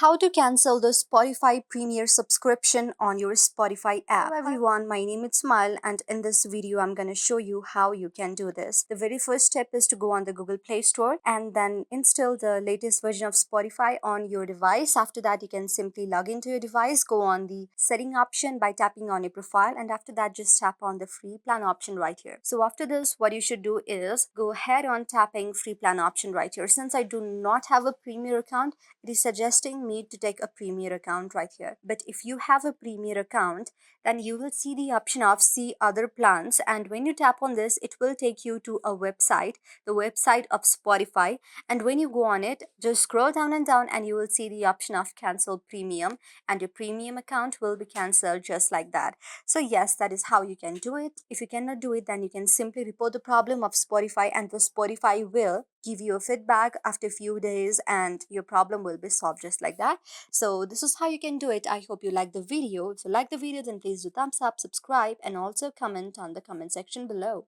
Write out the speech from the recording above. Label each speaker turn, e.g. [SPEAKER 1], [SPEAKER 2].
[SPEAKER 1] How to cancel the Spotify Premier subscription on your Spotify app. Hello everyone, my name is Smile and in this video I'm going to show you how you can do this. The very first step is to go on the Google Play Store and then install the latest version of Spotify on your device. After that you can simply log into your device, go on the setting option by tapping on your profile, and after that just tap on the free plan option right here. So after this what you should do is go ahead on tapping free plan option right here. Since I do not have a Premier account, it is suggesting me to take a Premier account right here. But if you have a Premier account, then you will see the option of see other plans, and when you tap on this it will take you to a website, the website of Spotify. And when you go on it, just scroll down and down and you will see the option of cancel premium, and your premium account will be cancelled just like that. So yes, that is how you can do it. If you cannot do it, then you can simply report the problem of Spotify and the Spotify will give you a feedback after a few days and your problem will be solved just like that. So this is how you can do it. I hope you like the video. If you like the video, then please do thumbs up, subscribe, and also comment on the comment section below.